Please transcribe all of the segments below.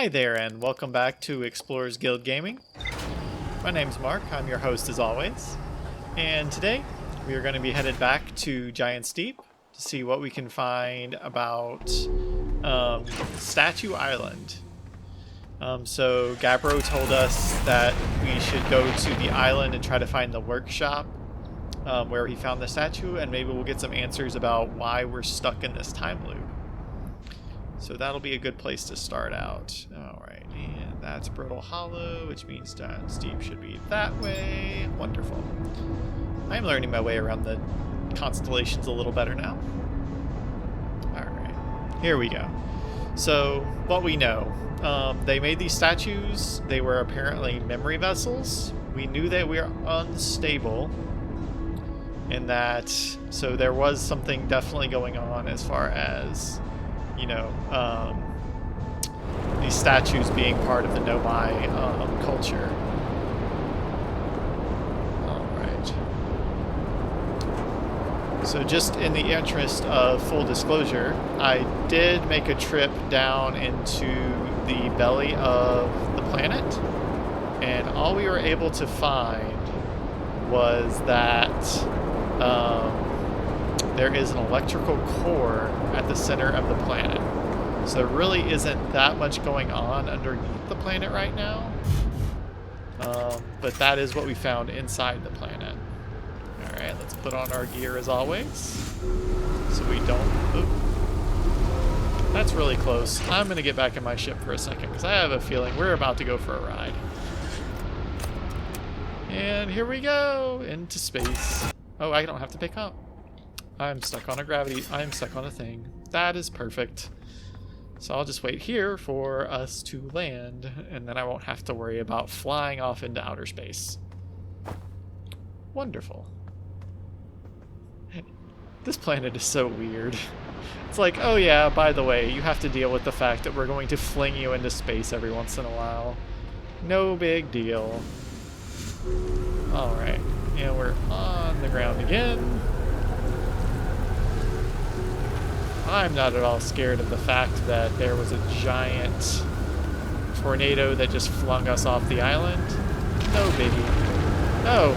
Hi there, and welcome back to Explorers Guild Gaming. My name's Mark, I'm your host as always. And today, we are going to be headed back to Giant's Deep to see what we can find about Statue Island. So Gabbro told us that we should go to the island and try to find the workshop where he found the statue, and maybe we'll get some answers about why we're stuck in this time loop. So that'll be a good place to start out. Alright, and that's Brittle Hollow, which means Giant's Deep should be that way. Wonderful. I'm learning my way around the constellations a little better now. Alright, here we go. So, what we know. They made these statues. They were apparently memory vessels. We knew they were unstable. In that, so there was something definitely going on as far as, you know, these statues being part of the Nomai culture. Alright. So just in the interest of full disclosure, I did make a trip down into the belly of the planet, and all we were able to find was that there is an electrical core at the center of the planet. So there really isn't that much going on underneath the planet right now. But that is what we found inside the planet. Alright, let's put on our gear as always. So we don't... Oop. That's really close. I'm going to get back in my ship for a second, because I have a feeling we're about to go for a ride. And here we go! Into space. Oh, I don't have to pick up. I'm stuck on a gravity. I'm stuck on a thing. That is perfect. So I'll just wait here for us to land, and then I won't have to worry about flying off into outer space. Wonderful. This planet is so weird. It's like, oh yeah, by the way, you have to deal with the fact that we're going to fling you into space every once in a while. No big deal. Alright, and we're on the ground again. I'm not at all scared of the fact that there was a giant tornado that just flung us off the island. No biggie. Oh.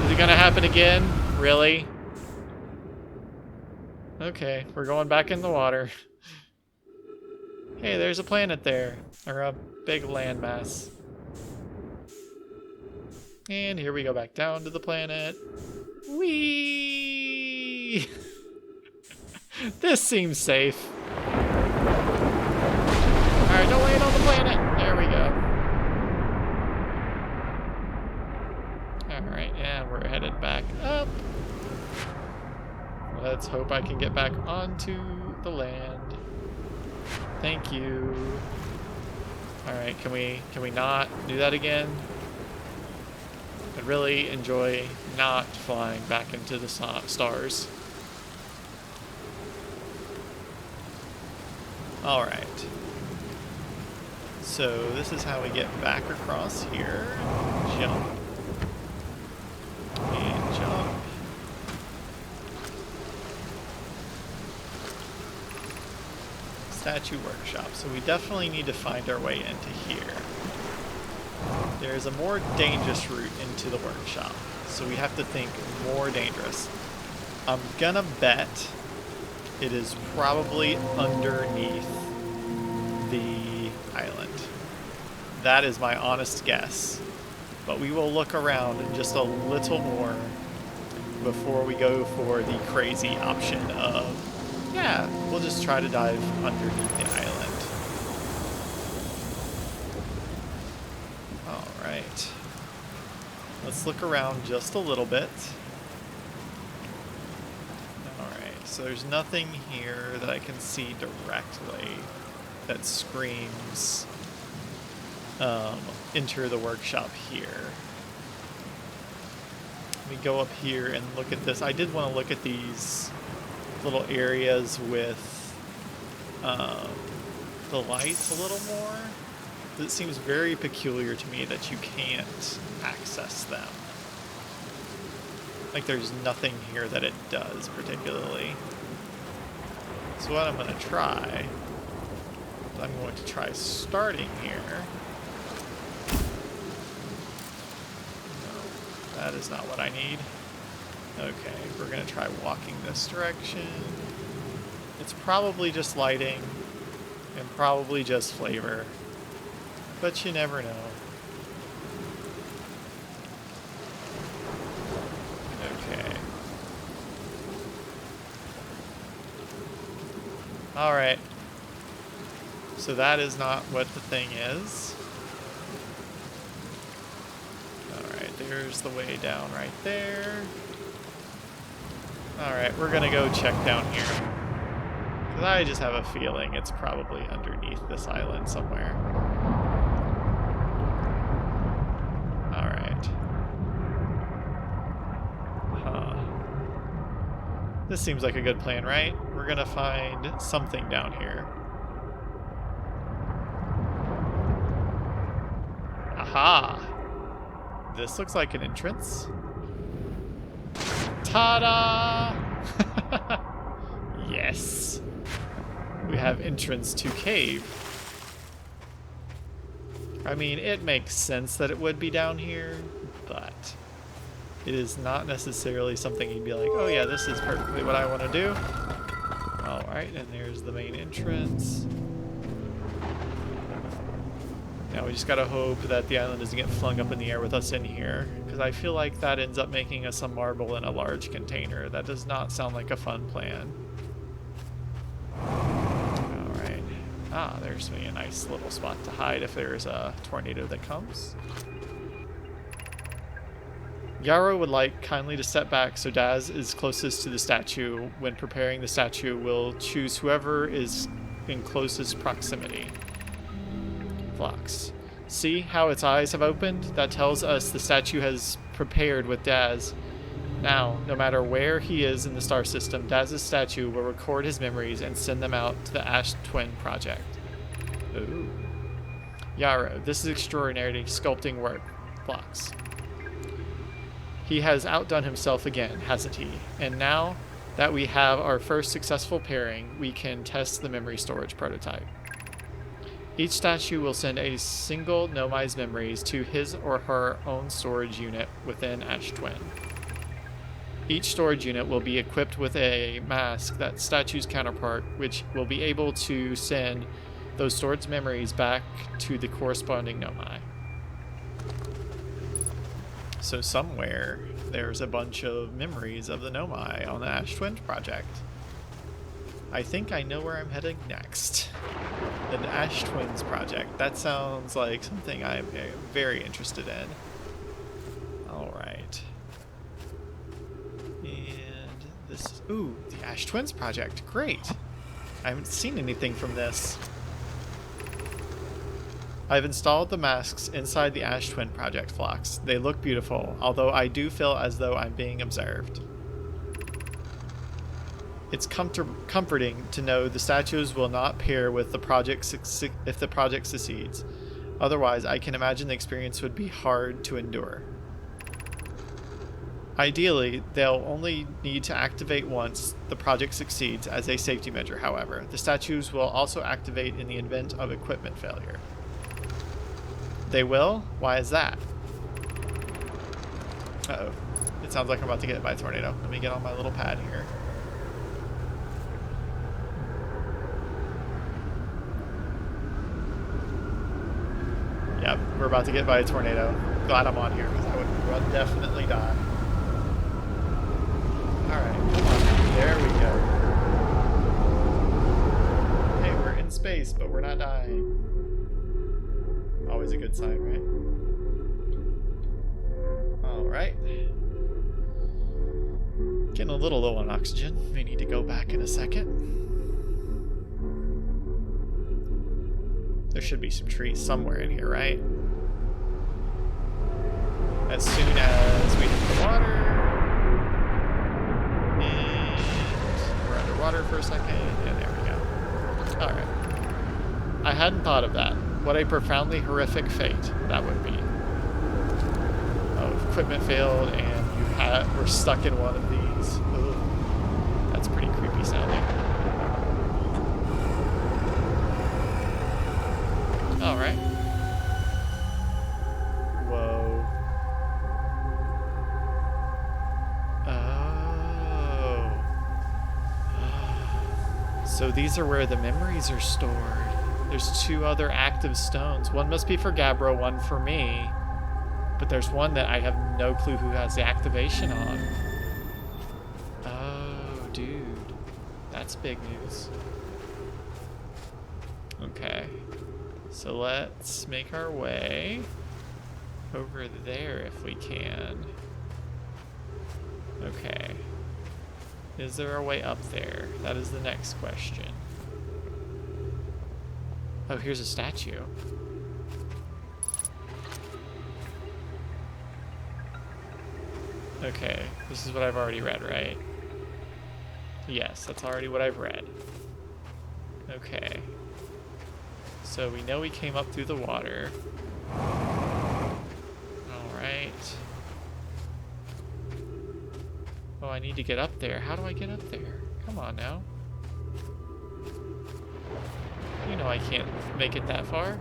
Is it gonna happen again? Really? Okay, we're going back in the water. Hey, there's a planet there. Or a big landmass. And here we go back down to the planet. Whee! This seems safe. Alright, don't land on the planet. There we go. Alright, and we're headed back up. Let's hope I can get back onto the land. Thank you. Alright, can we not do that again? I'd really enjoy not flying back into the stars. Alright. So this is how we get back across here. Jump. And jump. Statue workshop. So we definitely need to find our way into here. There's a more dangerous route into the workshop, so we have to think more dangerous. I'm gonna bet it is probably underneath the island. That is my honest guess. But we will look around just a little more before we go for the crazy option of, yeah, we'll just try to dive underneath the island. Alright. Let's look around just a little bit. Alright, so there's nothing here that I can see directly that screams enter the workshop here. Let me go up here and look at this. I did want to look at these little areas with the lights a little more. It seems very peculiar to me that you can't access them. Like there's nothing here that it does particularly. So what I'm going to try I'm going to try starting here. No, that is not what I need. Okay, we're going to try walking this direction. It's probably just lighting and probably just flavor, but you never know. Okay. Alright. So that is not what the thing is. Alright, there's the way down right there. Alright, we're gonna go check down here. Because I just have a feeling it's probably underneath this island somewhere. Alright. Huh. This seems like a good plan, right? We're gonna find something down here. Aha! This looks like an entrance. Ta-da! Yes! We have entrance to cave. I mean, it makes sense that it would be down here, but it is not necessarily something you'd be like, oh yeah, this is perfectly what I want to do. Alright, and there's the main entrance. Now we just gotta hope that the island doesn't get flung up in the air with us in here, because I feel like that ends up making us a marble in a large container. That does not sound like a fun plan. Alright. Ah, there's me a nice little spot to hide if there's a tornado that comes. Yarrow would like kindly to step back so Daz is closest to the statue. When preparing the statue, we'll choose whoever is in closest proximity. Phlox. See how its eyes have opened? That tells us the statue has prepared with Daz. Now, no matter where he is in the star system, Daz's statue will record his memories and send them out to the Ash Twin Project. Ooh. Yarrow, this is extraordinary sculpting work. Phlox. He has outdone himself again, hasn't he? And now that we have our first successful pairing, we can test the memory storage prototype. Each statue will send a single Nomai's memories to his or her own storage unit within Ash Twin. Each storage unit will be equipped with a mask that statue's counterpart, which will be able to send those stored memories back to the corresponding Nomai. So somewhere there's a bunch of memories of the Nomai on the Ash Twin Project. I think I know where I'm heading next. The Ash Twins Project. That sounds like something I'm very interested in. Alright. And this is... Ooh, the Ash Twins Project. Great. I haven't seen anything from this. I've installed the masks inside the Ash Twin Project, Phlox. They look beautiful, although I do feel as though I'm being observed. It's comforting to know the statues will not pair with the project if the project succeeds. Otherwise, I can imagine the experience would be hard to endure. Ideally, they'll only need to activate once the project succeeds as a safety measure, however. The statues will also activate in the event of equipment failure. They will? Why is that? Uh-oh. It sounds like I'm about to get hit by a tornado. Let me get on my little pad here. Yep, we're about to get by a tornado. Glad I'm on here because I would definitely die. Alright, come on. There we go. Hey, we're in space, but we're not dying. Always a good sign, right? Alright. Getting a little low on oxygen. May need to go back in a second. There should be some trees somewhere in here, right? As soon as we hit the water. And we're underwater for a second. And there we go. Alright. I hadn't thought of that. What a profoundly horrific fate that would be. Oh, equipment failed and we're stuck in one of these. Ooh, that's pretty creepy sounding. All right. Whoa. Oh. So these are where the memories are stored. There's 2 other active stones. One must be for Gabbro, one for me. But there's one that I have no clue who has the activation on. Oh, dude. That's big news. Okay. So let's make our way over there if we can. Okay. Is there a way up there? That is the next question. Oh, here's a statue. Okay, this is what I've already read, right? Yes, that's already what I've read. Okay. So we know we came up through the water. Alright. Oh, I need to get up there. How do I get up there? Come on now. You know I can't make it that far.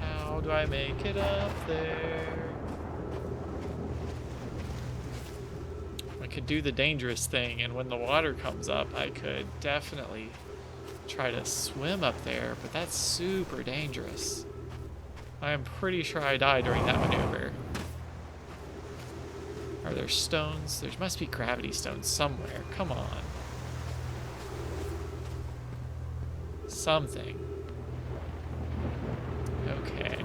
How do I make it up there? I could do the dangerous thing, and when the water comes up, I could definitely try to swim up there, but that's super dangerous. I am pretty sure I died during that maneuver. Are there stones? There must be gravity stones somewhere. Come on. Something. Okay.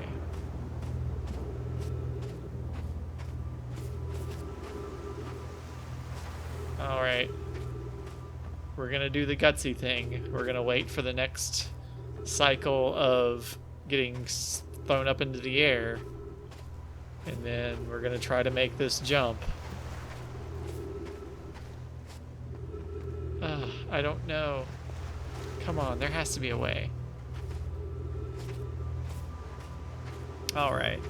Alright. We're gonna do the gutsy thing. We're gonna wait for the next cycle of getting thrown up into the air. And then we're gonna try to make this jump. I don't know. Come on, there has to be a way. Alright.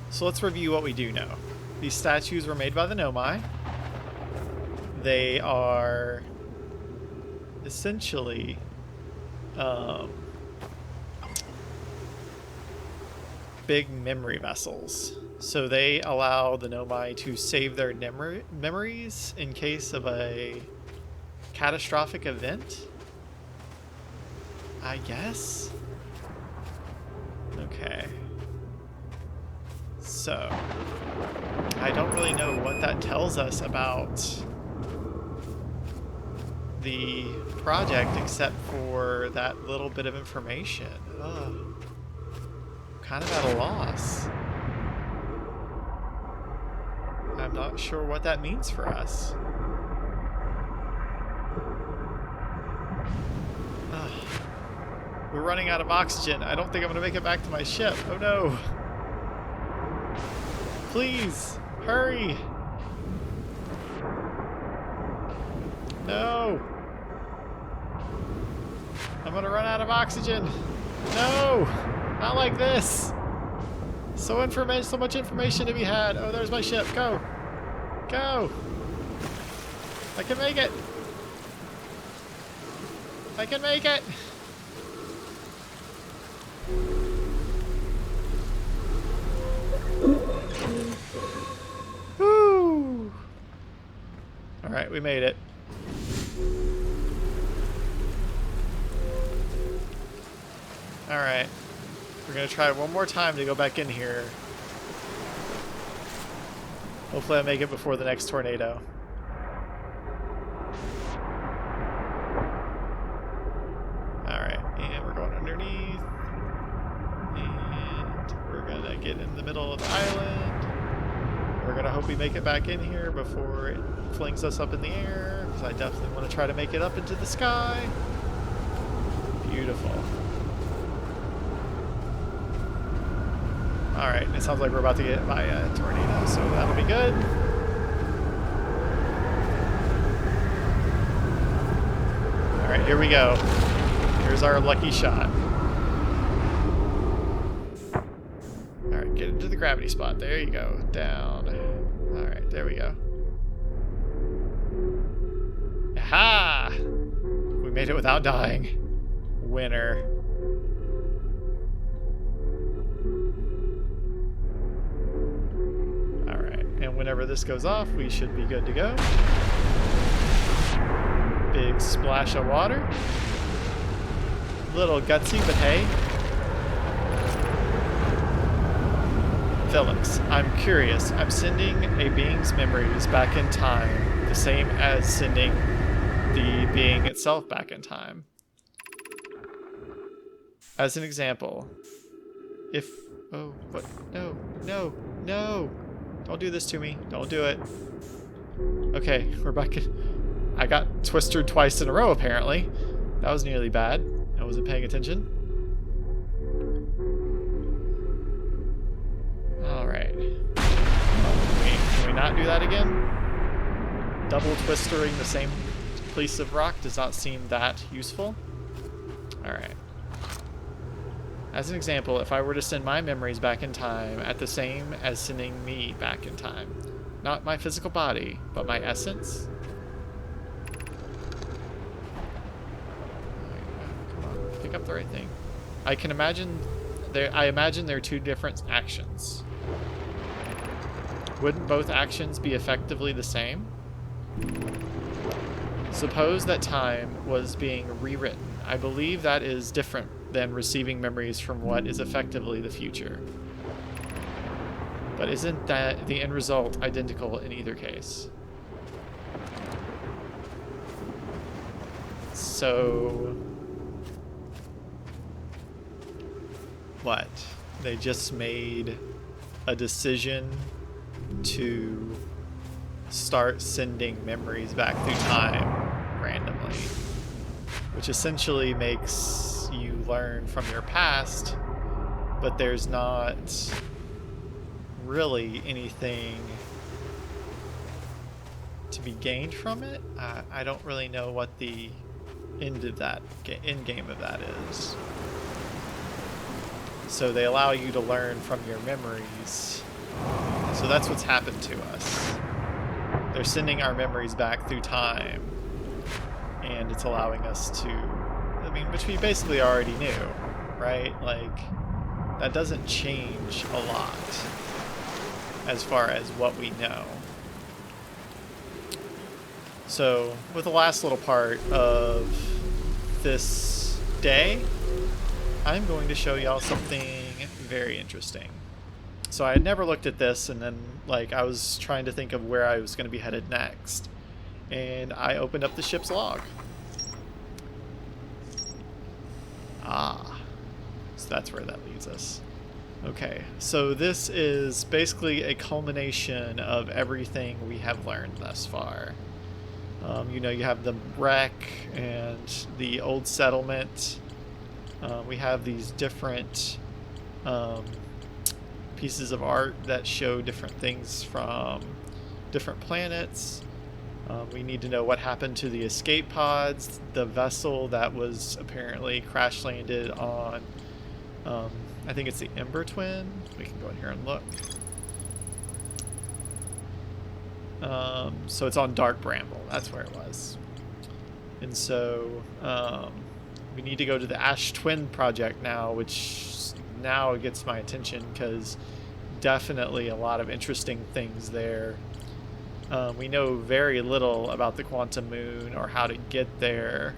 So let's review what we do know. These statues were made by the Nomai. They are essentially big memory vessels. So they allow the Nomai to save their memories in case of a catastrophic event, I guess. Okay. So I don't really know what that tells us about the project except for that little bit of information. Ugh. Kind of at a loss. I'm not sure what that means for us. Ugh. We're running out of oxygen. I don't think I'm going to make it back to my ship. Oh no. Please, hurry. No. I'm going to run out of oxygen. No. Not like this. So much information to be had. Oh, there's my ship. Go. Go. I can make it. I can make it. Woo. All right, we made it. All right. We're going to try one more time to go back in here. Hopefully I make it before the next tornado. Alright, and we're going underneath. And we're going to get in the middle of the island. We're going to hope we make it back in here before it flings us up in the air, because I definitely want to try to make it up into the sky. Beautiful. Alright, it sounds like we're about to get by a tornado, so that'll be good. Alright, here we go. Here's our lucky shot. Alright, get into the gravity spot. There you go. Down. Alright, there we go. Aha! We made it without dying. winner. Alright, and whenever this goes off, we should be good to go. Big splash of water. Little gutsy, but hey. Phillips, I'm curious. I'm sending a being's memories back in time, the same as sending the being itself back in time. As an example, if... Oh, what? No, no, no! Don't do this to me. Don't do it. Okay, we're back in... I got twistered twice in a row, apparently. That was nearly bad. I wasn't paying attention. Alright. Can we not do that again? Double twistering the same piece of rock does not seem that useful. Alright. As an example, if I were to send my memories back in time at the same as sending me back in time, not my physical body, but my essence. Come on, pick up the right thing. I imagine there are two different actions. Wouldn't both actions be effectively the same? Suppose that time was being rewritten. I believe that is different than receiving memories from what is effectively the future. But isn't that the end result identical in either case? So... what? They just made a decision to start sending memories back through time randomly, which essentially makes you learn from your past, but there's not really anything to be gained from it. I don't really know what the end game of that is. So they allow you to learn from your memories. So that's what's happened to us. They're sending our memories back through time, and it's allowing us to, I mean, which we basically already knew, right? Like, that doesn't change a lot as far as what we know. So, with the last little part of this day, I'm going to show y'all something very interesting. So I had never looked at this, and then like I was trying to think of where I was going to be headed next, and I opened up the ship's log. Ah, so that's where that leads us. Okay, so this is basically a culmination of everything we have learned thus far. You know, you have the wreck and the old settlement. We have these different pieces of art that show different things from different planets. We need to know what happened to the escape pods, the vessel that was apparently crash landed on, I think it's the Ember Twin. We can go in here and look. So it's on Dark Bramble, that's where it was. And so we need to go to the Ash Twin project now, which now gets my attention because definitely a lot of interesting things there. We know very little about the Quantum Moon or how to get there.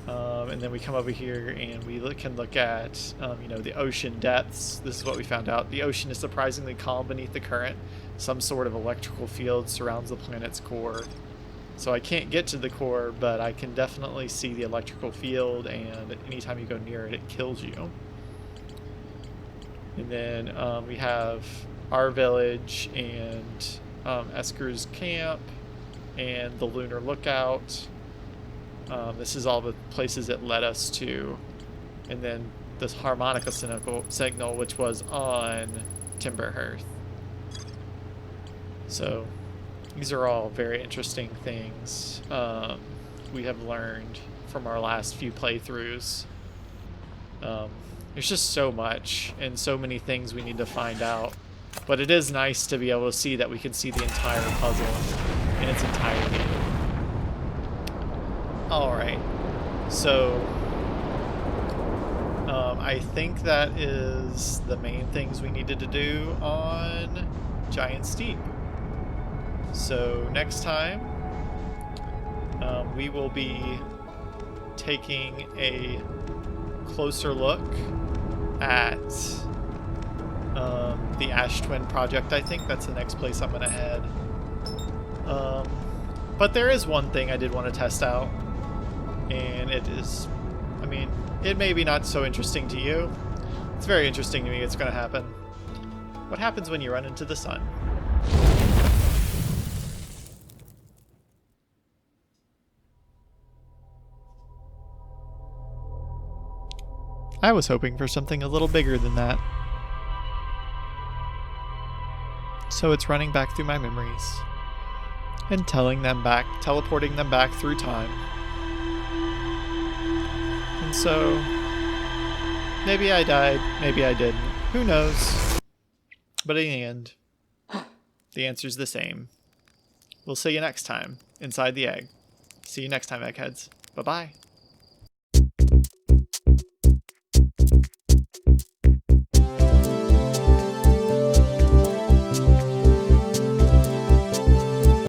And then we come over here and we can look at, you know, the ocean depths. This is what we found out. The ocean is surprisingly calm beneath the current. Some sort of electrical field surrounds the planet's core. So I can't get to the core, but I can definitely see the electrical field, and anytime you go near it, it kills you. And then we have our village and Esker's camp and the Lunar Lookout. This is all the places it led us to. And then this harmonica signal, which was on Timberhearth. So these are all very interesting things we have learned from our last few playthroughs. There's just so much and so many things we need to find out. But it is nice to be able to see that we can see the entire puzzle in its entirety. Alright, So I think that is the main things we needed to do on Giant Steep. So next time we will be taking a closer look at the Ash Twin project. I think that's the next place I'm going to head. But there is one thing I did want to test out, and it is, I mean, it may be not so interesting to you. It's very interesting to me. It's going to happen. What happens when you run into the sun? I was hoping for something a little bigger than that. So it's running back through my memories and teleporting them back through time. And so maybe I died, maybe I didn't. Who knows? But in the end, the answer's the same. We'll see you next time inside the egg. See you next time, eggheads. Bye-bye.